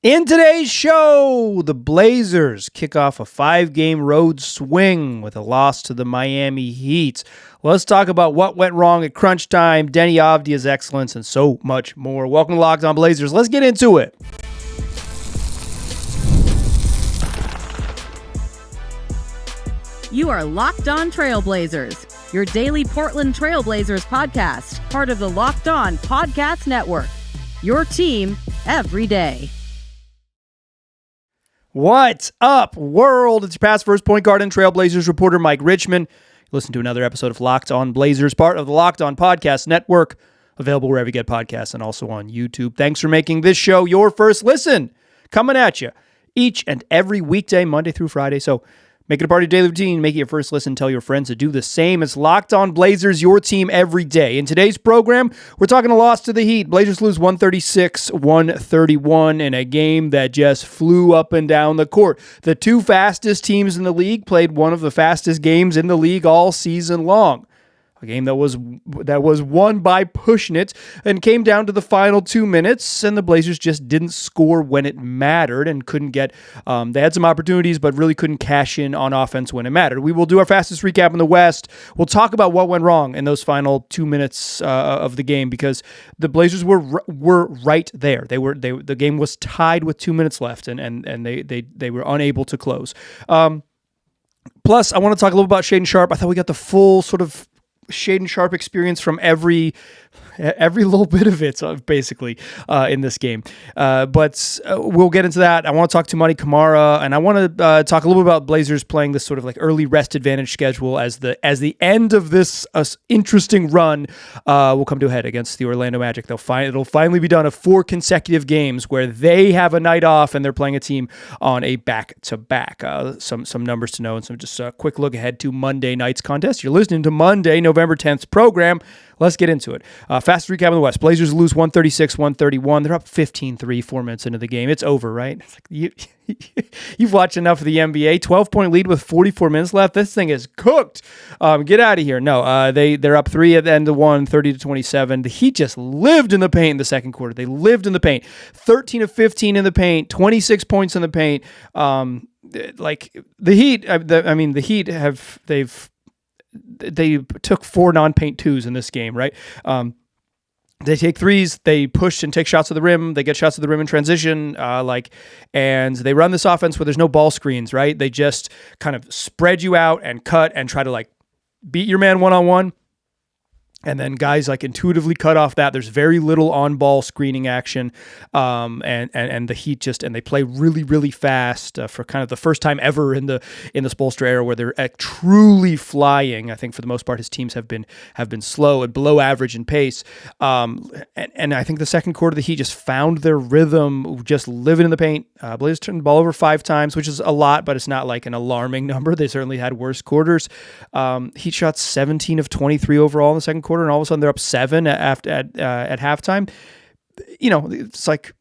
In today's show, the Blazers kick off a 5-game road swing with a loss to the Miami Heat. Let's talk about what went wrong at crunch time, Denny Avdia's excellence, and so much more. Welcome to Locked On Blazers. Let's get into it. You are Locked On Trailblazers, your daily Portland Trailblazers podcast, part of the Locked On Podcast Network. Your team every day. What's up, world? It's your past first point guard and Trailblazers reporter, Mike Richmond. Listen to another episode of Locked On Blazers, part of the Locked On Podcast Network, available wherever you get podcasts and also on YouTube. Thanks for making this show your first listen. Coming at you each and every weekday, Monday through Friday. So make it a part of your daily routine. Make it your first listen. Tell your friends to do the same. It's Locked On Blazers, your team every day. In today's program, we're talking a loss to the Heat. Blazers lose 136-131 in a game that just flew up and down the court. The two fastest teams in the league played one of the fastest games in the league all season long. A game that was won by pushing it and came down to the final 2 minutes, and the Blazers just didn't score when it mattered and couldn't get. They had some opportunities, but really couldn't cash in on offense when it mattered. We will do our fastest recap in the West. We'll talk about what went wrong in those final 2 minutes of the game because the Blazers were right there. The game was tied with 2 minutes left, and they were unable to close. Plus, I want to talk a little about Shaedon Sharpe. I thought we got the full sort of Shaedon Sharpe experience from every little bit of it, basically, in this game. But we'll get into that. I want to talk to Monty Kamara, and I want to talk a little bit about Blazers playing this sort of like early rest advantage schedule as the end of this interesting run will come to a head against the Orlando Magic. It'll finally be done of 4 consecutive games where they have a night off and they're playing a team on a back-to-back. Some numbers to know and some just a quick look ahead to Monday night's contest. You're listening to Monday, November 10th program. Let's get into it. Fast recap in the West. Blazers lose 136-131. They're up 15-3, 4 minutes into the game. It's over, right? It's like you've watched enough of the NBA. 12-point lead with 44 minutes left. This thing is cooked. Get out of here. No, they're up 3 at the end of 1, 30-27. The Heat just lived in the paint in the second quarter. They lived in the paint. 13 of 15 in the paint, 26 points in the paint. Like the Heat, the Heat they took 4 non-paint twos in this game, right? They take threes, they push and take shots to the rim, they get shots to the rim in transition, and they run this offense where there's no ball screens, right? They just kind of spread you out and cut and try to beat your man one-on-one. And then guys intuitively cut off that. There's very little on-ball screening action, and the Heat they play really, really fast for kind of the first time ever in the Spoelstra era where they're truly flying. I think for the most part his teams have been slow and below average in pace. And I think the second quarter the Heat just found their rhythm, just living in the paint. Blazers turned the ball over 5 times, which is a lot, but it's not like an alarming number. They certainly had worse quarters. Heat shot 17 of 23 overall in the second quarter. And all of a sudden they're up 7 at halftime. It's like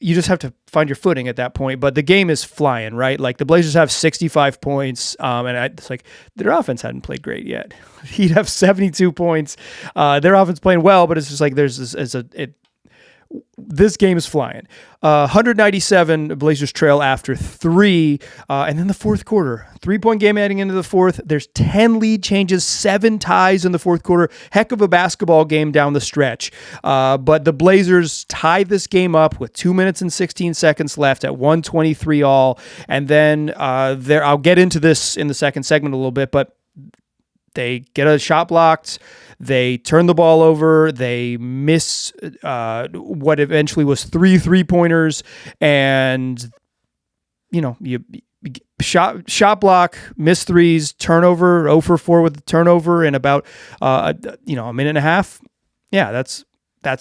you just have to find your footing at that point. But the game is flying, right? Like the Blazers have 65 points, and it's like their offense hadn't played great yet. He'd have 72 points. Their offense playing well, but it's just like this game is flying. 197 Blazers trail after 3, and then the fourth quarter. 3-point game heading into the fourth. There's 10 lead changes, 7 ties in the fourth quarter. Heck of a basketball game down the stretch. But the Blazers tie this game up with 2 minutes and 16 seconds left at 123 all. And then I'll get into this in the second segment a little bit, but they get a shot blocked. They turn the ball over. They miss what eventually was 3 3-pointers, and you shot block, miss threes, turnover, 0 for 4 with the turnover in about a minute and a half. Yeah, that's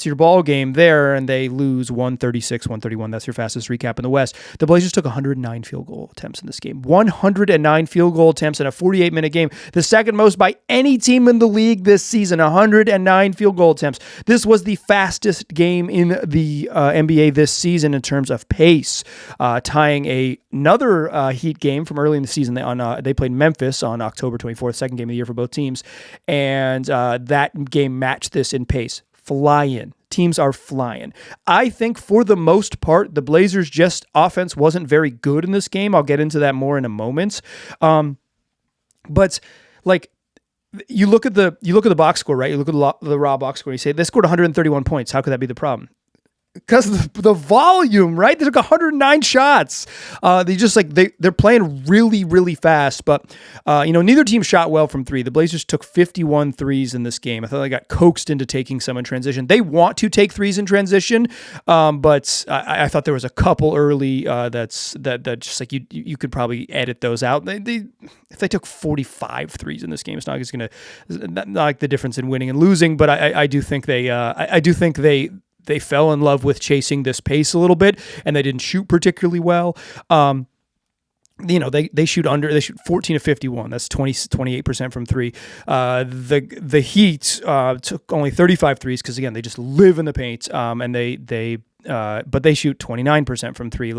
your ball game there, and they lose 136-131. That's your fastest recap in the West. The Blazers took 109 field goal attempts in this game. 109 field goal attempts in a 48-minute game. The second most by any team in the league this season. 109 field goal attempts. This was the fastest game in the NBA this season in terms of pace, tying another Heat game from early in the season. They played Memphis on October 24th, second game of the year for both teams, and that game matched this in pace. Fly-in. teams are flying. I think for the most part, the Blazers' just offense wasn't very good in this game. I'll get into that more in a moment. But like, you look at the box score, right? You look at the raw box score. You say they scored 131 points. How could that be the problem? Because of the volume, right? They took 109 shots. They're playing really, really fast. But neither team shot well from three. The Blazers took 51 threes in this game. I thought they got coaxed into taking some in transition. They want to take threes in transition, but I thought there was a couple early that just like you could probably edit those out. If they took 45 threes in this game, it's not like the difference in winning and losing. But I do think they fell in love with chasing this pace a little bit, and they didn't shoot particularly well. They shoot 14 of 51. That's 28% from three. The Heat took only 35 threes because again they just live in the paint. And but they shoot 29% from three.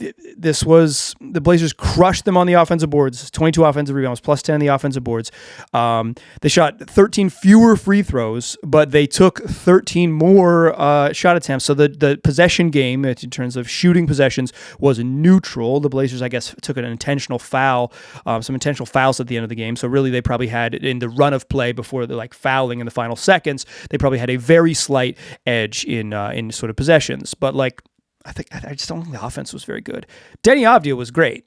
The Blazers crushed them on the offensive boards, 22 offensive rebounds, plus 10 on the offensive boards. They shot 13 fewer free throws, but they took 13 more shot attempts. So the possession game, in terms of shooting possessions, was neutral. The Blazers, I guess, took an intentional foul, some intentional fouls at the end of the game. So really, they probably had, in the run of play before the fouling in the final seconds, they probably had a very slight edge in sort of possessions. But I just don't think the offense was very good. Denny Avdia was great.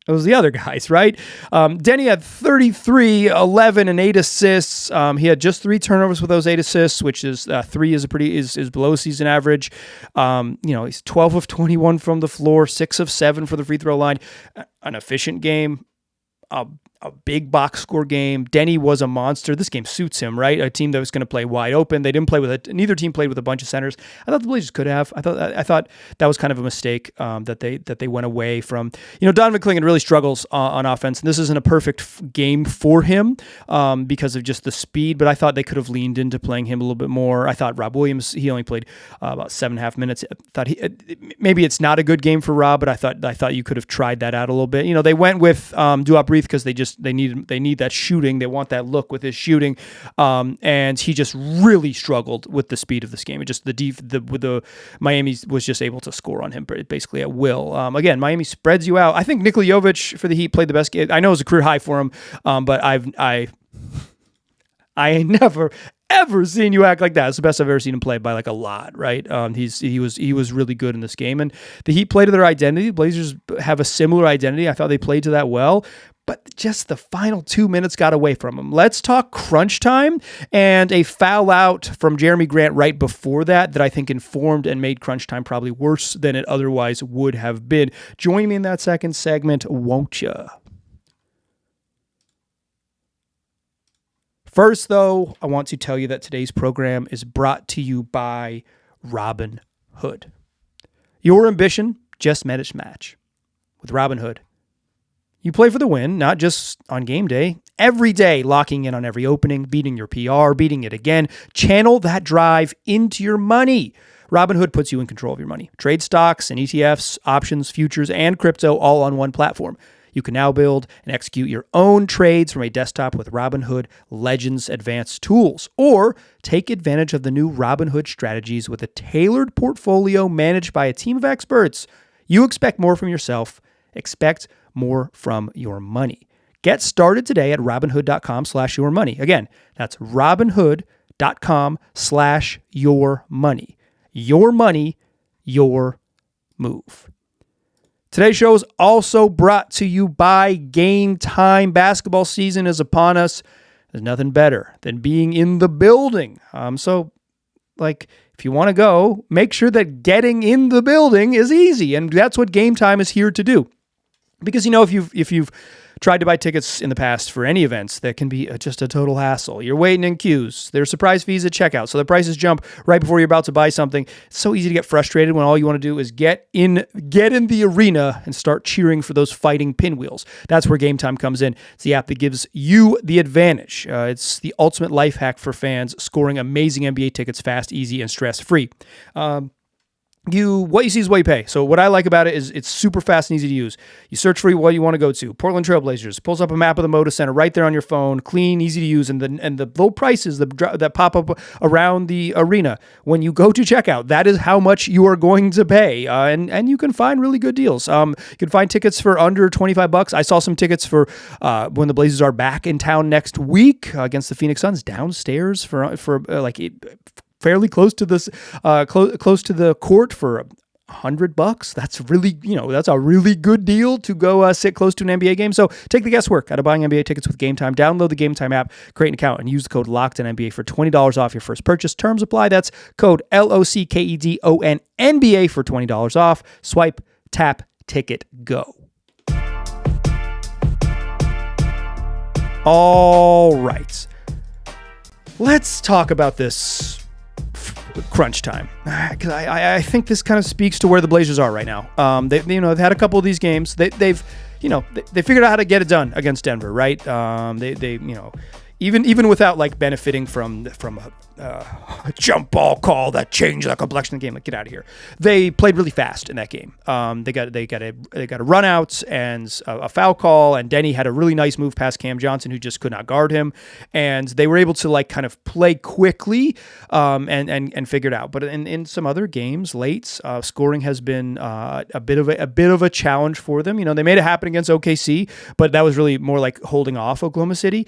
It was the other guys, right? Denny had 33, 11, and 8 assists. He had just 3 turnovers with those 8 assists, which is 3 is below season average. He's 12 of 21 from the floor, 6 of 7 for the free throw line. An efficient game. A big box score game. Denny was a monster. This game suits him, right? A team that was going to play wide open. They didn't play with it. Neither team played with a bunch of centers. I thought the Blazers could have. I thought that was kind of a mistake that they went away from. Donovan Clingan really struggles on offense, and this isn't a perfect game for him because of just the speed. But I thought they could have leaned into playing him a little bit more. I thought Rob Williams, he only played about 7.5 minutes. I thought maybe it's not a good game for Rob, but I thought you could have tried that out a little bit. They went with DuER because they need that shooting. They want that look with his shooting, and he just really struggled with the speed of this game. It just the Miami was just able to score on him basically at will. Again, Miami spreads you out. I think Nikola Jovic for the Heat played the best game. I know it was a career high for him, but I ain't never ever seen you act like that. It's the best I've ever seen him play by a lot, right? He was really good in this game, and the Heat played to their identity. The Blazers have a similar identity. I thought they played to that well. But just the final 2 minutes got away from him. Let's talk crunch time and a foul out from Jeremy Grant right before that I think informed and made crunch time probably worse than it otherwise would have been. Join me in that second segment, won't you? First, though, I want to tell you that today's program is brought to you by Robinhood. Your ambition just met its match. With Robinhood, you play for the win, not just on game day, every day, locking in on every opening, beating your PR, beating it again. Channel that drive into your money. Robinhood puts you in control of your money. Trade stocks and ETFs, options, futures, and crypto all on one platform. You can now build and execute your own trades from a desktop with Robinhood Legends Advanced Tools, or take advantage of the new Robinhood strategies with a tailored portfolio managed by a team of experts. You expect more from yourself. Expect more from your money. Get started today at Robinhood.com/yourmoney. Again, that's Robinhood.com/yourmoney. Your money, your move. Today's show is also brought to you by Game Time. Basketball season is upon us. There's nothing better than being in the building. If you want to go, make sure that getting in the building is easy. And that's what Game Time is here to do. Because, if you've tried to buy tickets in the past for any events, that can be just a total hassle. You're waiting in queues. There's surprise fees at checkout, so the prices jump right before you're about to buy something. It's so easy to get frustrated when all you want to do is get in the arena and start cheering for those fighting pinwheels. That's where Game Time comes in. It's the app that gives you the advantage. It's the ultimate life hack for fans, scoring amazing NBA tickets fast, easy, and stress-free. what you see is what you pay. So what I like about it is it's super fast and easy to use. You search for what you want to go to. Portland Trailblazers pulls up a map of the Moda Center right there on your phone, clean, easy to use, and the low prices that pop up around the arena when you go to checkout. That is how much you are going to pay, and you can find really good deals. You can find tickets for under $25. I saw some tickets for when the Blazers are back in town next week against the Phoenix Suns downstairs for fairly close to this, close to the court for $100. That's really, that's a really good deal to go sit close to an NBA game. So take the guesswork out of buying NBA tickets with Game Time. Download the Game Time app, create an account, and use the code LOCKEDONNBA for $20 off your first purchase. Terms apply. That's code LOCKEDONNBA for $20 off. Swipe, tap, ticket, go. All right. Let's talk about this crunch time, because I think this kind of speaks to where the Blazers are right now. They've had a couple of these games. They figured out how to get it done against Denver, right? Even without benefiting from a jump ball call that changed the complexion of the game. Get out of here. They played really fast in that game. They got a run out and a foul call, and Denny had a really nice move past Cam Johnson, who just could not guard him, and they were able to kind of play quickly and figure it out. But in some other games late, scoring has been a bit of a challenge for them. They made it happen against OKC, but that was really more like holding off Oklahoma City.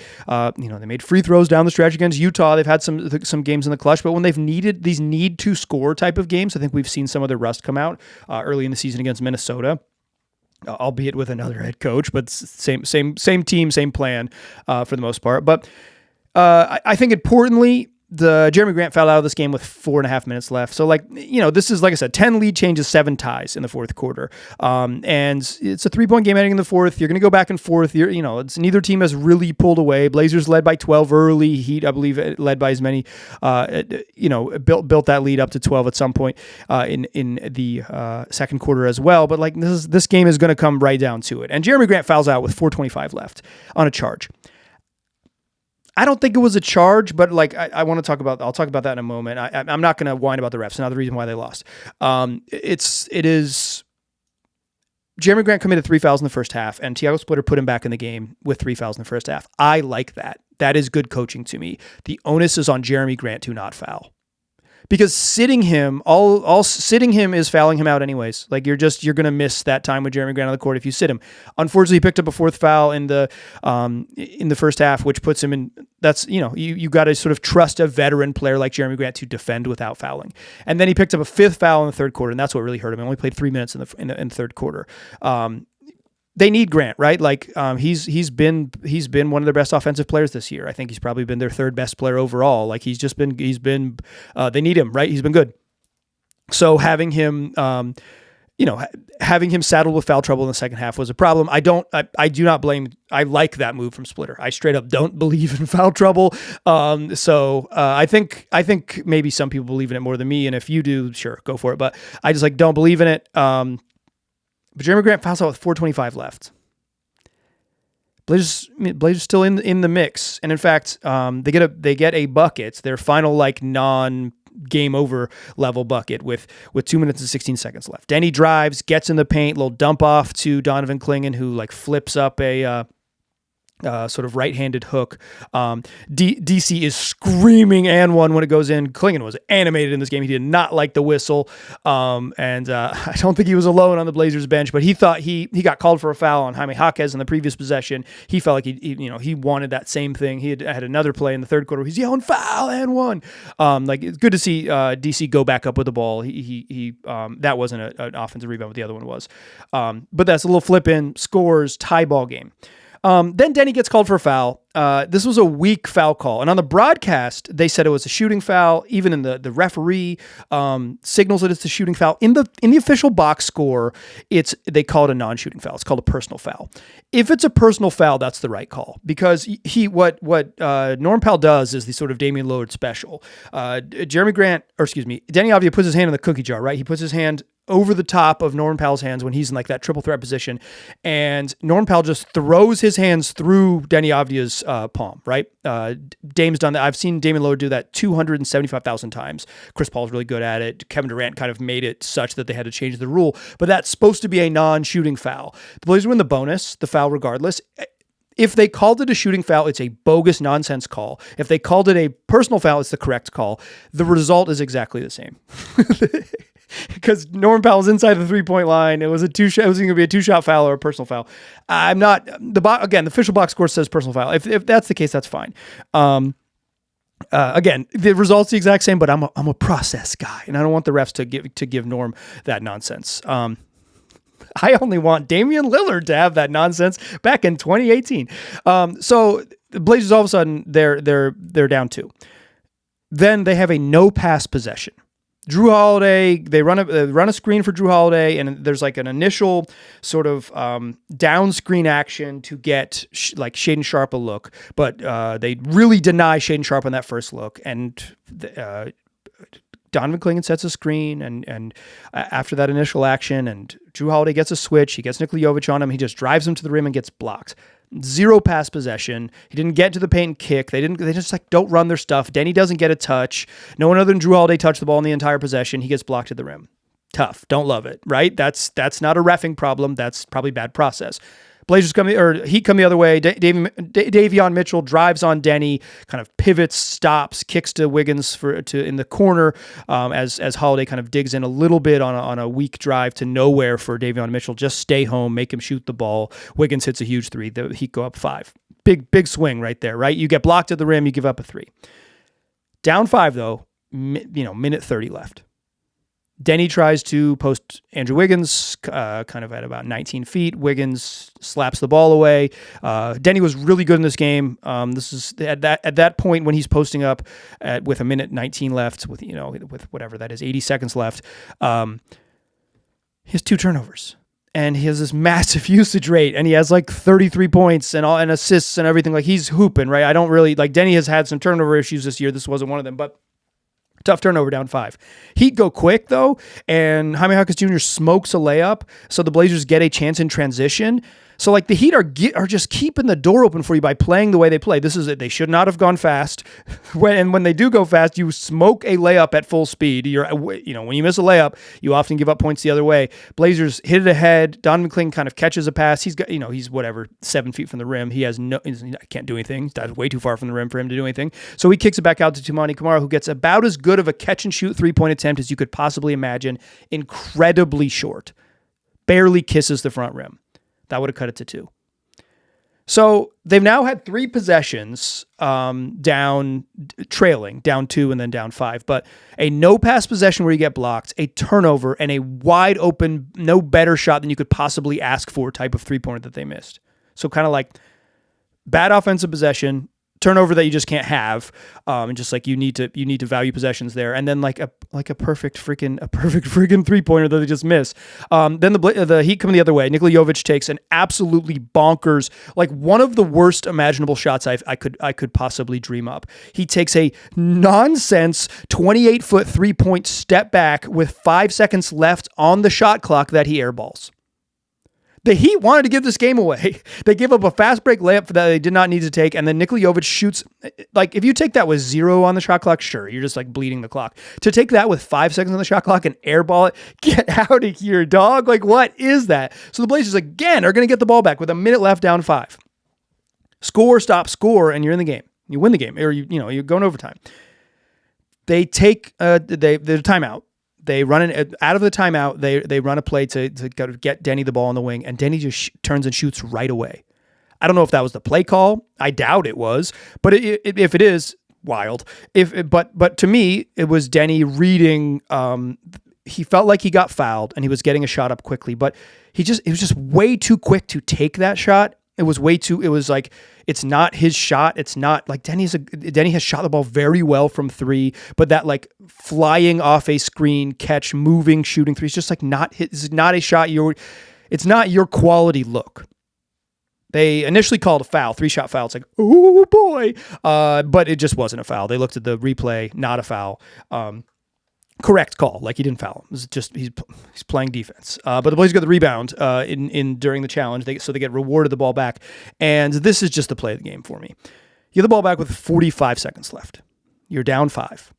They made free throws down the stretch against Utah. They've had some games in the clutch, but when they've needed these need to score type of games, I think we've seen some of their rust come out early in the season against Minnesota, albeit with another head coach, but same team, same plan for the most part. But I think importantly, the Jeremy Grant fouled out of this game with 4.5 minutes left. So this is, like I said, 10 lead changes, 7 ties in the fourth quarter. And it's a 3-point game ending in the fourth. You're going to go back and forth. It's neither team has really pulled away. Blazers led by 12 early. Heat, I believe, led by as many, built that lead up to 12 at some point in the second quarter as well. But this game is going to come right down to it. And Jeremy Grant fouls out with 4:25 left on a charge. I don't think it was a charge, but I want to talk about. I'll talk about that in a moment. I'm not going to whine about the refs. Another reason why they lost. It is. Jeremy Grant committed 3 fouls in the first half, and Thiago Splitter put him back in the game with 3 fouls in the first half. I like that. That is good coaching to me. The onus is on Jeremy Grant to not foul. Because sitting him, sitting him is fouling him out anyways. You're going to miss that time with Jeremy Grant on the court if you sit him. Unfortunately, he picked up a 4th foul in the first half, which puts him in. That's you got to sort of trust a veteran player like Jeremy Grant to defend without fouling. And then he picked up a 5th foul in the third quarter, and that's what really hurt him. He only played 3 minutes in the third quarter. They need Grant, right? He's been one of their best offensive players this year. I think he's probably been their 3rd best player overall. They need him, right? He's been good. So having him saddled with foul trouble in the second half was a problem. I do not blame. I like that move from Splitter. I straight up don't believe in foul trouble. I think maybe some people believe in it more than me. And if you do, sure, go for it. But I just don't believe in it. But Jeremy Grant fouls out with 4:25 left. Blazers still in the mix, and in fact, they get a bucket, their final non-game over level bucket with 2 minutes and 16 seconds left. Denny drives, gets in the paint, little dump off to Donovan Clingan, who flips up a sort of right-handed hook. DC is screaming and one when it goes in. Clingan was animated in this game. He did not like the whistle. And I don't think he was alone on the Blazers bench, but he thought he got called for a foul on Jaime Jaquez in the previous possession. He felt like he wanted that same thing. He had another play in the third quarter. He's yelling foul and one. It's good to see DC go back up with the ball. He that wasn't an offensive rebound, but the other one was. But that's a little flip in, scores, tie ball game. Then Denny gets called for a foul. This was a weak foul call. And on the broadcast, they said it was a shooting foul. Even in the referee signals that it's a shooting foul. In the official box score, they call it a non-shooting foul. It's called a personal foul. If it's a personal foul, that's the right call. Because what Norm Powell does is the sort of Damian Lillard special. Denny Avdia puts his hand in the cookie jar, right? He puts his hand over the top of Norman Powell's hands when he's in like that triple threat position. And Norman Powell just throws his hands through Denny Avdia's palm, right? Dame's done that. I've seen Damian Lillard do that 275,000 times. Chris Paul's really good at it. Kevin Durant kind of made it such that they had to change the rule, but that's supposed to be a non-shooting foul. The Blazers win the bonus, the foul regardless. If they called it a shooting foul, it's a bogus nonsense call. If they called it a personal foul, it's the correct call. The result is exactly the same. Because Norman Powell's inside the 3-point line. It was it was going to be a 2-shot foul or a personal foul. I'm not the official box score says personal foul. If that's the case, that's fine. Again, the result's the exact same, but I'm a process guy, and I don't want the refs to give Norm that nonsense. I only want Damian Lillard to have that nonsense back in 2018. So the Blazers, all of a sudden, they're down 2. Then they have a no pass possession. Drew Holiday, they run a screen for Drew Holiday, and there's like an initial sort of down screen action to get like Shaedon Sharpe a look, but they really deny Shaedon Sharpe on that first look, and Donovan Clingan sets a screen, and after that initial action, and Drew Holiday gets a switch, he gets Nikola Jovic on him, he just drives him to the rim and gets blocked. 0 pass possession. He didn't get to the paint and kick. They just like don't run their stuff. Denny doesn't get a touch. No one other than Drew Holiday touched the ball in the entire possession. He gets blocked at the rim. Tough. Don't love it, right? That's not a reffing problem. That's probably bad process. Blazers Heat come the other way. Davion Mitchell drives on Denny, kind of pivots, stops, kicks to Wiggins in the corner as Holiday kind of digs in a little bit on a weak drive to nowhere for Davion Mitchell. Just stay home, make him shoot the ball. Wiggins hits a huge 3. The Heat go up 5. Big swing right there, right? You get blocked at the rim, you give up a 3. Down 5 though, minute 30 left. Denny tries to post Andrew Wiggins kind of at about 19 feet. Wiggins slaps the ball away. Denny was really good in this game. This is at that point when he's posting up with a minute 19 left, with whatever that is, 80 seconds left. He has 2 turnovers. And he has this massive usage rate, and he has like 33 points and assists and everything. Like, he's hooping, right? I don't really like Denny has had some turnover issues this year. This wasn't one of them, but tough turnover, down 5. Heat go quick, though, and Jaime Jaquez Jr. smokes a layup, so the Blazers get a chance in transition. So, like, the Heat are just keeping the door open for you by playing the way they play. This is it. They should not have gone fast. When they do go fast, you smoke a layup at full speed. When you miss a layup, you often give up points the other way. Blazers hit it ahead. Donovan Clingan kind of catches a pass. He's got, he's 7 feet from the rim. He can't do anything. That's way too far from the rim for him to do anything. So he kicks it back out to Toumani Camara, who gets about as good of a catch and shoot 3-point attempt as you could possibly imagine. Incredibly short. Barely kisses the front rim. That would have cut it to 2. So they've now had 3 possessions trailing, down 2 and then down 5. But a no pass possession where you get blocked, a turnover, and a wide open, no better shot than you could possibly ask for type of 3-pointer that they missed. So kind of like bad offensive possession, turnover that you just can't have, and just like you need to value possessions there, and then like a perfect freaking 3-pointer that they just miss. Then the Heat come the other way. Nikola Jovic takes an absolutely bonkers, like one of the worst imaginable shots I could possibly dream up. He takes a nonsense 28-foot 3-point step back with 5 seconds left on the shot clock that he airballs. The Heat wanted to give this game away. They gave up a fast break layup that they did not need to take, and then Nikola Jovic shoots. Like, if you take that with 0 on the shot clock, sure, you're just like bleeding the clock. To take that with 5 seconds on the shot clock and airball it, get out of here, dog. Like, what is that? So the Blazers, again, are going to get the ball back with a minute left, down 5. Score, stop, score, and you're in the game. You win the game, or you're going overtime. They take their timeout. They run it out of the timeout. They run a play to get Denny the ball on the wing, and Denny just turns and shoots right away. I don't know if that was the play call. I doubt it was, but if it is, wild. But to me, it was Denny reading. He felt like he got fouled, and he was getting a shot up quickly, but it was just way too quick to take that shot. It was like, it's not his shot. It's not like Denny has shot the ball very well from 3, but that like flying off a screen catch, moving, shooting 3 is just like it's not a shot. It's not your quality look. They initially called a foul, 3-shot foul. It's like, oh boy. But it just wasn't a foul. They looked at the replay, not a foul. correct call. Like, he didn't foul him. It's just he's playing defense. But the Blazers got the rebound in during the challenge, so they get rewarded the ball back. And this is just the play of the game for me. You get the ball back with 45 seconds left. You're down 5.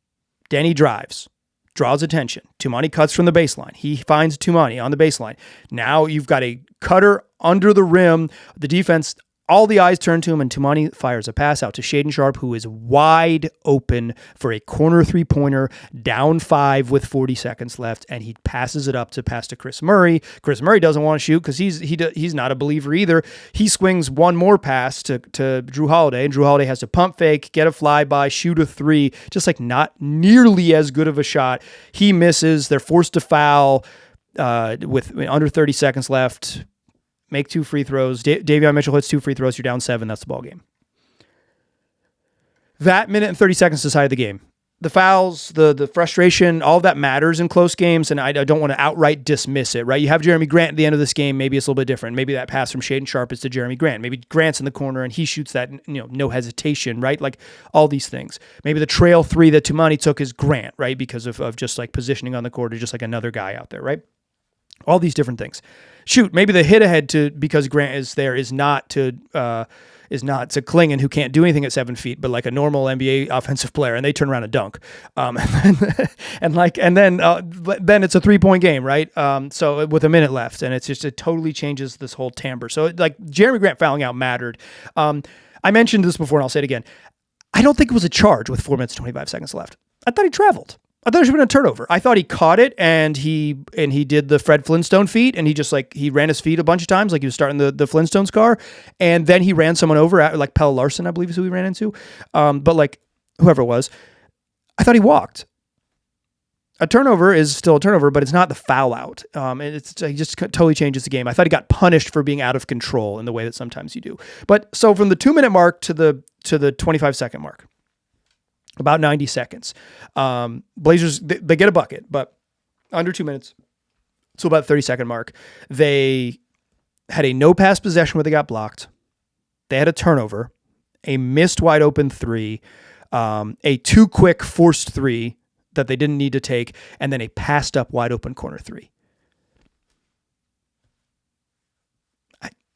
Danny drives, draws attention. Tumani cuts from the baseline. He finds Tumani on the baseline. Now you've got a cutter under the rim. The defense, all the eyes turn to him, and Tumani fires a pass out to Shaedon Sharpe, who is wide open for a corner three-pointer, down 5 with 40 seconds left, and he passes it up to pass to Chris Murray. Chris Murray doesn't want to shoot because he's not a believer either. He swings one more pass to Jrue Holiday, and Jrue Holiday has to pump fake, get a flyby, shoot a 3, just like not nearly as good of a shot. He misses. They're forced to foul with under 30 seconds left. Make 2 free throws. Davion Mitchell hits 2 free throws. You're down 7. That's the ball game. That minute and 30 seconds decided the game. The fouls, the frustration, all of that matters in close games, and I don't want to outright dismiss it, right? You have Jeremy Grant at the end of this game. Maybe it's a little bit different. Maybe that pass from Shaedon Sharpe is to Jeremy Grant. Maybe Grant's in the corner and he shoots that, no hesitation, right? Like all these things. Maybe the trail 3 that Tumani took is Grant, right? Because of just like positioning on the court or just like another guy out there, right? All these different things. Shoot, maybe the hit ahead because Grant is there is not to Klingon, who can't do anything at 7 feet, but like a normal NBA offensive player, and they turn around and dunk. And then it's a 3-point game, right? So with a minute left, and it totally changes this whole timbre. So like Jeremy Grant fouling out mattered. I mentioned this before, and I'll say it again. I don't think it was a charge with 4 minutes and 25 seconds left. I thought he traveled. I thought it should have been a turnover. I thought he caught it and he did the Fred Flintstone feet, and he ran his feet a bunch of times like he was starting the Flintstones car, and then he ran someone over, like Pelle Larsson, I believe is who he ran into. But like whoever it was, I thought he walked. A turnover is still a turnover, but it's not the foul out. He just totally changes the game. I thought he got punished for being out of control in the way that sometimes you do. But so from the 2-minute mark to the 25-second mark, about 90 seconds. Blazers, they get a bucket, but under 2 minutes. So about the 30-second mark. They had a no-pass possession where they got blocked. They had a turnover, a missed wide-open 3, a too-quick forced 3 that they didn't need to take, and then a passed-up wide-open corner 3.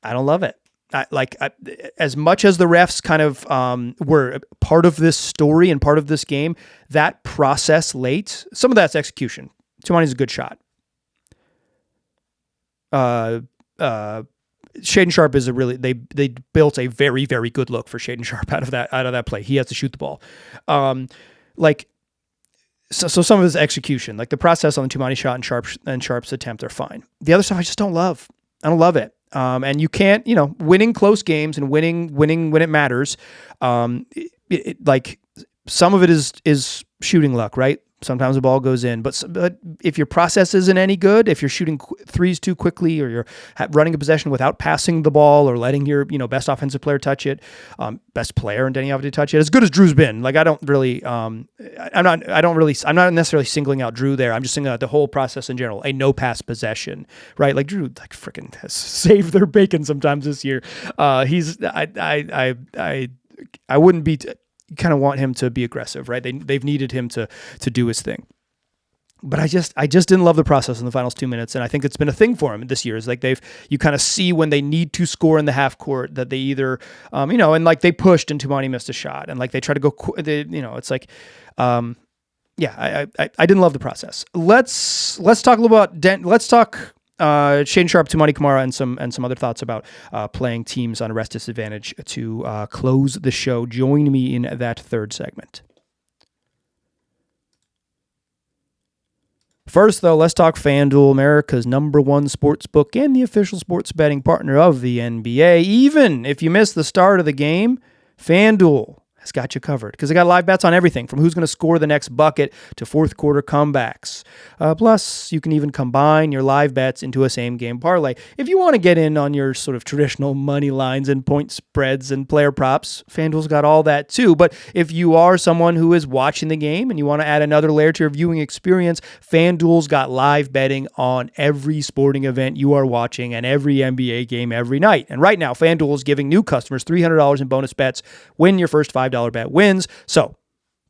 I don't love it. As much as the refs kind of were part of this story and part of this game, that process late, some of that's execution. Tumani's a good shot. Shaedon Sharpe is they built a very, very good look for Shaedon Sharpe out of that play. He has to shoot the ball. So some of his execution, like the process on the Tumani shot and Sharpe's attempt are fine. The other stuff I just don't love. I don't love it. And you can't, winning close games and winning when it matters. Like some of it is shooting luck, right? Sometimes the ball goes in, but if your process isn't any good, if you're shooting threes too quickly, or you're running a possession without passing the ball or letting your best offensive player touch it, best player and Denny Avdija touch it, as good as Drew's been, like I'm not necessarily singling out Drew there. I'm just singling out the whole process in general. A no pass possession, right? Like Drew, like freaking has saved their bacon sometimes this year. I wouldn't be. You kind of want him to be aggressive, right? They've needed him to do his thing. But I just didn't love the process in the finals 2 minutes, and I think it's been a thing for him this year. Is like you kind of see when they need to score in the half court that they either and like they pushed and Tumani missed a shot, and like they try to go it's like I didn't love the process. Let's talk a little about Shaedon Sharpe, Tumani Camara, and some other thoughts about playing teams on a rest disadvantage to close the show. Join me in that third segment. First, though, let's talk FanDuel, America's #1 sports book and the official sports betting partner of the NBA. Even if you miss the start of the game, FanDuel has got you covered because they got live bets on everything from who's going to score the next bucket to fourth quarter comebacks. Plus, you can even combine your live bets into a same game parlay. If you want to get in on your sort of traditional money lines and point spreads and player props, FanDuel's got all that too. But if you are someone who is watching the game and you want to add another layer to your viewing experience, FanDuel's got live betting on every sporting event you are watching and every NBA game every night. And right now, FanDuel is giving new customers $300 in bonus bets when your first $5 bet wins. So,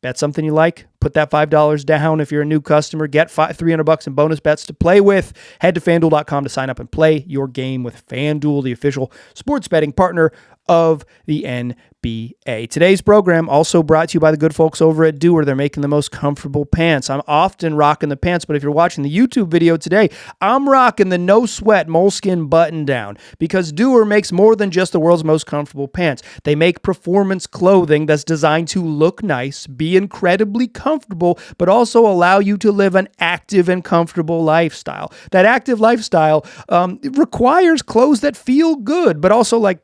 bet something you like, Put that $5 down if you're a new customer. Get $300 in bonus bets to play with. Head to FanDuel.com to sign up and play your game with FanDuel, the official sports betting partner of the NBA. Today's program also brought to you by the good folks over at DUER. They're making the most comfortable pants. I'm often rocking the pants, but if you're watching the YouTube video today, I'm rocking the no sweat moleskin button down because DUER makes more than just the world's most comfortable pants. They make performance clothing that's designed to look nice, be incredibly comfortable, but also allow you to live an active and comfortable lifestyle. That active lifestyle requires clothes that feel good, but also like,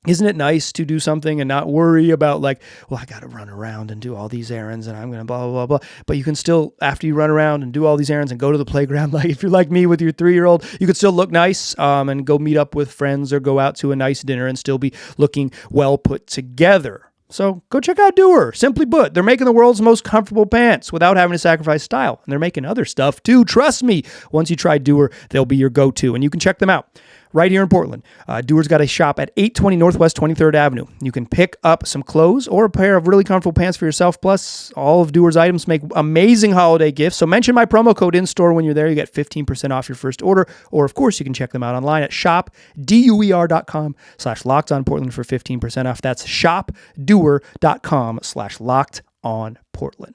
isn't it nice to do something and not worry about like, well, I got to run around and do all these errands and I'm going to blah, blah, blah, blah. But you can still, after you run around and do all these errands and go to the playground, like if you're like me with your 3-year-old, you could still look nice and go meet up with friends or go out to a nice dinner and still be looking well put together. So go check out DUER. Simply put, they're making the world's most comfortable pants without having to sacrifice style. And they're making other stuff too. Trust me, once you try DUER, they'll be your go-to. And you can check them out right here in Portland. DUER's got a shop at 820 Northwest 23rd Avenue. You can pick up some clothes or a pair of really comfortable pants for yourself. Plus, all of DUER's items make amazing holiday gifts. So mention my promo code in-store when you're there. You get 15% off your first order. Or, of course, you can check them out online at shopDUER.com/LockedOnPortland for 15% off. That's shopDUER.com/LockedOnPortland.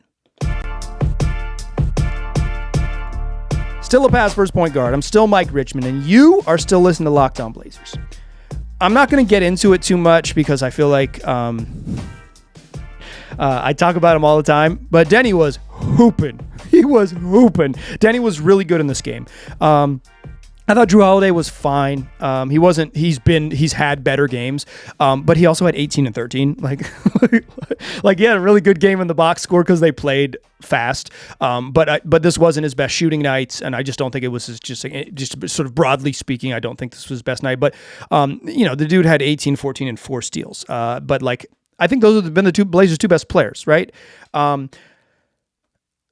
Still a pass first point guard. I'm still Mike Richmond, and you are still listening to Locked On Blazers. I'm not going to get into it too much because I feel like I talk about him all the time, but Denny was hooping. He was hooping. Denny was really good in this game. I thought Drew Holiday was fine. He's had better games, but he also had 18 and 13. Like he had a really good game in the box score because they played fast. But this wasn't his best shooting night, and I just don't think it was just sort of broadly speaking. I don't think this was his best night. But the dude had 18, 14, and 4 steals. But like I think those have been the Blazers' 2 best players, right?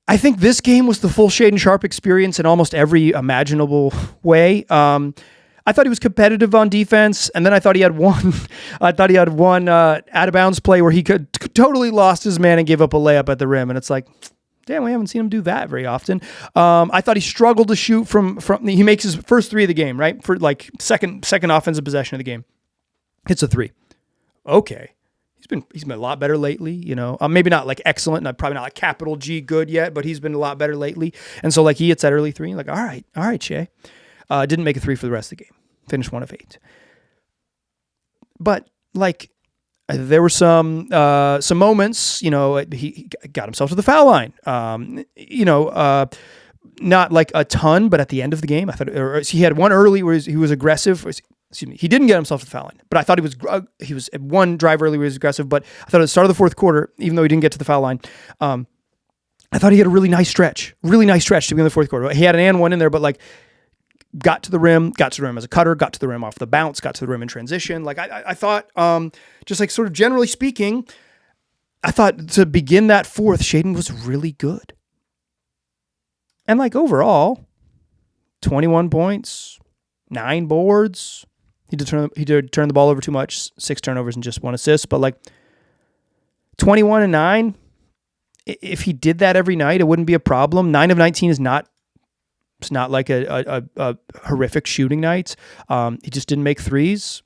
I think this game was the full Shaedon Sharpe experience in almost every imaginable way. I thought he was competitive on defense, and then I thought he had one out of bounds play where he could totally lost his man and gave up a layup at the rim, and it's like, damn, we haven't seen him do that very often. I thought he struggled to shoot from. He makes his first 3 of the game, right, for like second offensive possession of the game, hits a 3. Okay. He's been a lot better lately, maybe not like excellent, and probably not like capital G good yet, but he's been a lot better lately. And so like he hits that early 3, like, all right, Shea. Didn't make a 3 for the rest of the game. Finished 1 of 8. But like there were some moments, he got himself to the foul line. Not like a ton, but at the end of the game, I thought he had one early where he was aggressive. He didn't get himself to the foul line, but I thought he was at one drive early where he was aggressive, but I thought at the start of the fourth quarter, even though he didn't get to the foul line, I thought he had a really nice stretch to begin the fourth quarter. He had an and one in there, but like got to the rim as a cutter, got to the rim off the bounce, got to the rim in transition. Like I thought, just like sort of generally speaking, I thought to begin that fourth, Shaedon was really good. And like overall, 21 points, 9 boards. He did turn the ball over too much, 6 turnovers and just 1 assist. But like 21 and 9, if he did that every night, it wouldn't be a problem. 9 of 19 is not. It's not like a horrific shooting night. He just didn't make threes.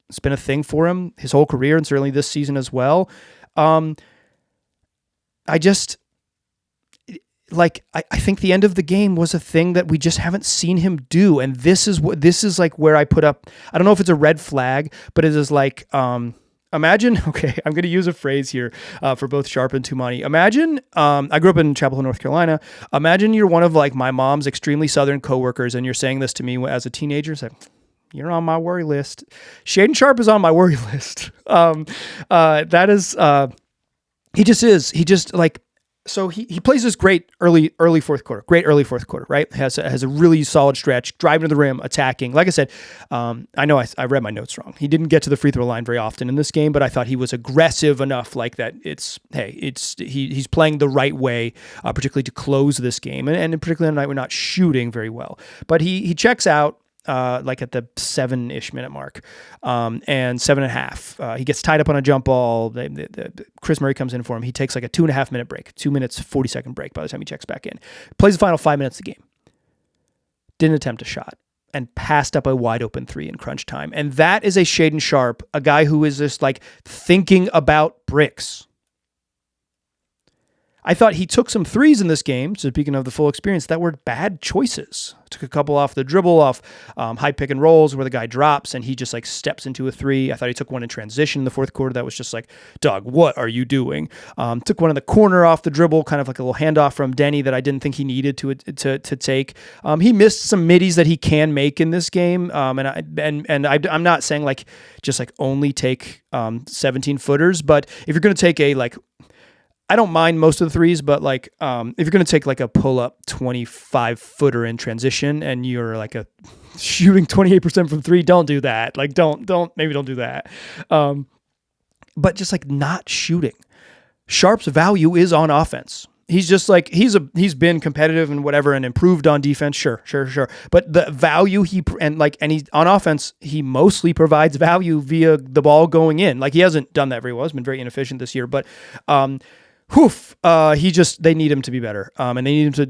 It's been a thing for him his whole career and certainly this season as well. I think the end of the game was a thing that we just haven't seen him do. And this is like where I put up, I don't know if it's a red flag, but it is like, imagine, okay, I'm going to use a phrase here for both Sharpe and Tumani. Imagine, I grew up in Chapel Hill, North Carolina. Imagine you're one of like my mom's extremely Southern coworkers and you're saying this to me as a teenager. It's like, you're on my worry list. Shaedon Sharpe is on my worry list. That is, he just is. He just like, so he plays this great early fourth quarter, right? Has a really solid stretch, driving to the rim, attacking. Like I said, I know I read my notes wrong. He didn't get to the free throw line very often in this game, but I thought he was aggressive enough like that. He's playing the right way, particularly to close this game, and particularly on a night we're not shooting very well. But he checks out. like at the 7-ish minute mark, and 7.5. He gets tied up on a jump ball. Chris Murray comes in for him. He takes like a 2.5 minute break, 2 minutes, 40-second break by the time he checks back in. Plays the final 5 minutes of the game. Didn't attempt a shot and passed up a wide open 3 in crunch time. And that is a Shaedon Sharpe, a guy who is just like thinking about bricks. I thought he took some threes in this game, so speaking of the full experience, that were bad choices. Took a couple off the dribble, off high pick and rolls where the guy drops and he just like steps into a 3. I thought he took one in transition in the fourth quarter that was just like, dog, what are you doing? Took one in the corner off the dribble, kind of like a little handoff from Denny that I didn't think he needed to take. He missed some middies that he can make in this game, I'm not saying like just like only take 17 footers, but if you're going to take a like, I don't mind most of the threes, but like if you're going to take like a pull-up 25-footer in transition and you're like a shooting 28% from 3, don't do that. Like don't do that. But just like not shooting. Sharpe's value is on offense. He's just like he's been competitive and whatever and improved on defense. Sure. But the value he's on offense, he mostly provides value via the ball going in. Like he hasn't done that very well. He's been very inefficient this year, but they need him to be better. And they need him to,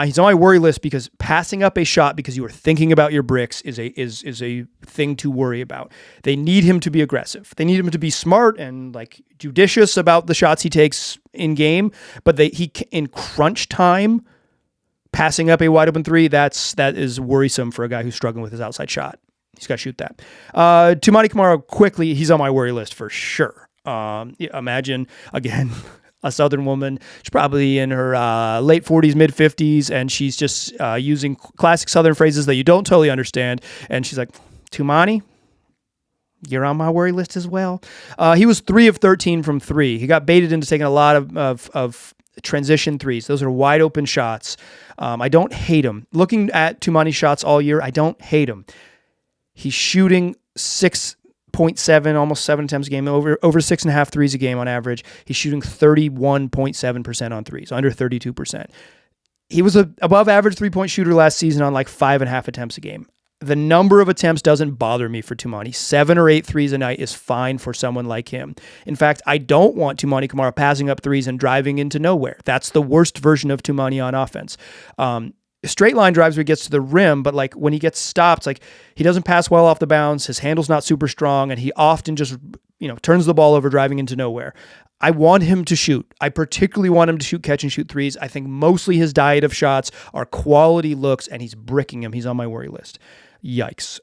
he's on my worry list because passing up a shot because you are thinking about your bricks is a thing to worry about. They need him to be aggressive. They need him to be smart and like judicious about the shots he takes in game, but in crunch time, passing up a wide open 3, that is worrisome for a guy who's struggling with his outside shot. He's got to shoot that. Toumani Camara, quickly, he's on my worry list for sure. Imagine, again, a Southern woman. She's probably in her late 40s, mid 50s, and she's just using classic Southern phrases that you don't totally understand. And she's like, Toumani, you're on my worry list as well. He was 3 of 13 from 3. He got baited into taking a lot of transition threes. Those are wide open shots. I don't hate him. Looking at Toumani's shots all year, I don't hate him. He's shooting 6.7, almost 7 attempts a game, over 6.5 threes a game on average. He's shooting 31.7% on threes, under 32%. He was a above average 3-point shooter last season on like 5.5 attempts a game. The number of attempts doesn't bother me for Toumani. 7 or 8 threes a night is fine for someone like him. In fact, I don't want Toumani Camara passing up threes and driving into nowhere. That's the worst version of Toumani on offense. Straight line drives where he gets to the rim, but like when he gets stopped, like he doesn't pass well off the bounce. His handle's not super strong, and he often just turns the ball over, driving into nowhere. I want him to shoot. I particularly want him to shoot catch and shoot threes. I think mostly his diet of shots are quality looks, and he's bricking them. He's on my worry list. Yikes.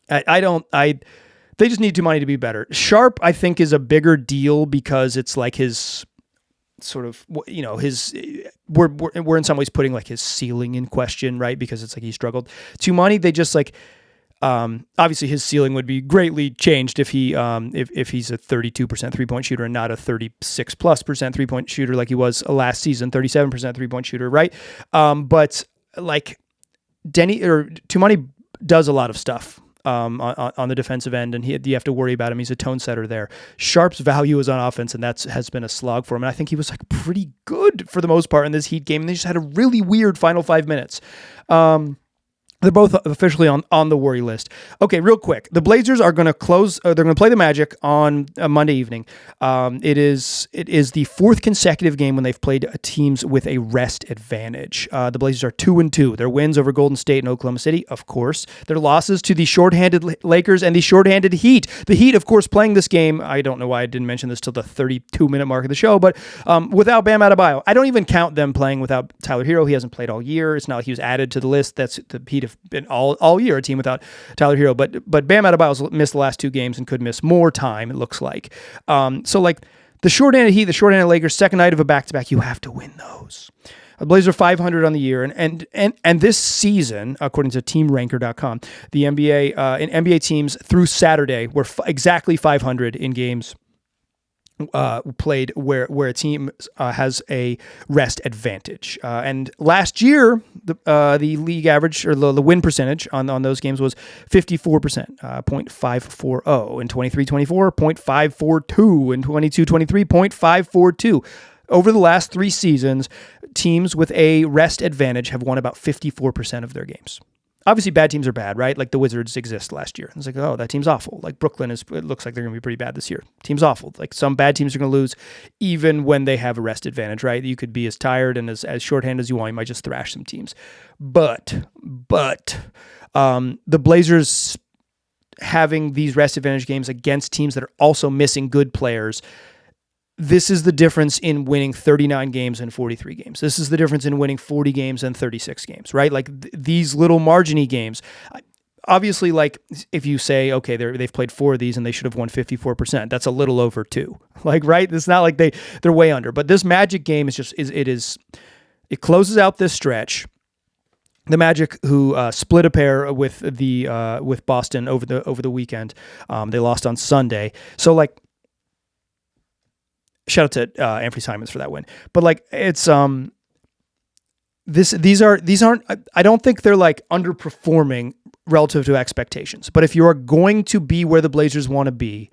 They just need Toumani to be better. Sharpe, I think, is a bigger deal because it's like his sort of, we're in some ways putting like his ceiling in question, right? Because it's like he struggled. Toumani, they just like, obviously his ceiling would be greatly changed if he's a 32% 3-point shooter and not a 36+% 3-point shooter like he was last season, 37% 3-point shooter, right? But like Toumani does a lot of stuff on the defensive end, and you have to worry about him. He's a tone setter there. Sharpe's value is on offense, and that has been a slog for him. And I think he was like pretty good for the most part in this Heat game, and they just had a really weird final 5 minutes. They're both officially on the worry list. Okay, real quick. The Blazers are going to close. They're going to play the Magic on a Monday evening. It is the 4th consecutive game when they've played teams with a rest advantage. The Blazers are 2-2. Their wins over Golden State and Oklahoma City, of course. Their losses to the shorthanded Lakers and the shorthanded Heat. The Heat, of course, playing this game. I don't know why I didn't mention this till the 32-minute mark of the show, but without Bam Adebayo. I don't even count them playing without Tyler Hero. He hasn't played all year. It's not like he was added to the list. That's the Heat have been all year a team without Tyler Hero, but Bam Adebayo's missed the last 2 games and could miss more time, it looks like. So like the shorthanded Heat, the shorthanded Lakers, second night of a back-to-back, you have to win those. The Blazers are 500 on the year, and this season, according to TeamRanker.com, the NBA teams through Saturday were exactly 500 in games played where a team has a rest advantage. And last year, the league average or the win percentage on those games was 54%, 0.540. In 23-24, 0.542. In 22-23, 0.542. Over the last 3 seasons, teams with a rest advantage have won about 54% of their games. obviously bad teams are bad, right? Like the Wizards exist last year. It's like, oh, that team's awful. Like Brooklyn it looks like they're going to be pretty bad this year. Team's awful. Like some bad teams are going to lose even when they have a rest advantage, right? You could be as tired and as shorthanded as you want. You might just thrash some teams. But the Blazers having these rest advantage games against teams that are also missing good players, this is the difference in winning 39 games and 43 games. This is the difference in winning 40 games and 36 games, right? Like these little margin-y games. Obviously, like if you say, okay, they've played 4 of these and they should have won 54%, that's a little over 2. Like, right? It's not like they're way under. But this Magic game it closes out this stretch. The Magic, who split a pair with Boston over the weekend, they lost on Sunday. So like, shout out to Anthony Simons for that win. But like, it's these aren't. I don't think they're like underperforming relative to expectations. But if you are going to be where the Blazers want to be,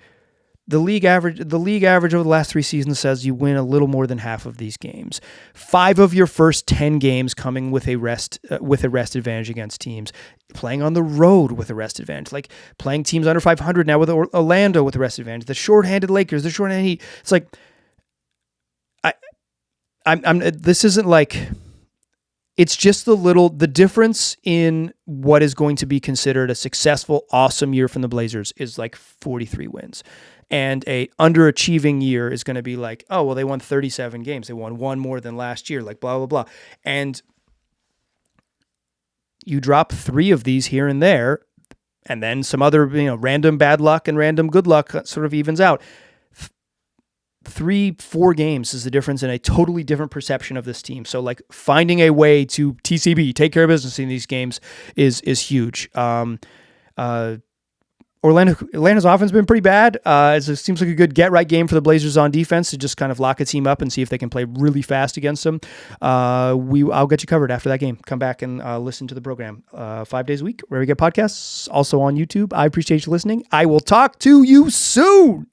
the league average over the last 3 seasons says you win a little more than half of these games. 5 of your first 10 games coming with a rest advantage against teams, playing on the road with a rest advantage, like playing teams under 500 now with Orlando with a rest advantage, the shorthanded Lakers, the shorthanded Heat. It's like this isn't like, it's just the difference in what is going to be considered a successful, awesome year from the Blazers is like 43 wins. And a underachieving year is going to be like, oh, well, they won 37 games. They won 1 more than last year, like blah, blah, blah. And you drop 3 of these here and there, and then some other, random bad luck and random good luck sort of evens out. 3-4 games is the difference in a totally different perception of this team. So like finding a way to TCB, take care of business in these games is huge. Atlanta's offense has been pretty bad. It seems like a good get-right game for the Blazers on defense to just kind of lock a team up and see if they can play really fast against them. I'll get you covered after that game. Come back and listen to the program 5 days a week, where we get podcasts, also on YouTube. I appreciate you listening. I will talk to you soon.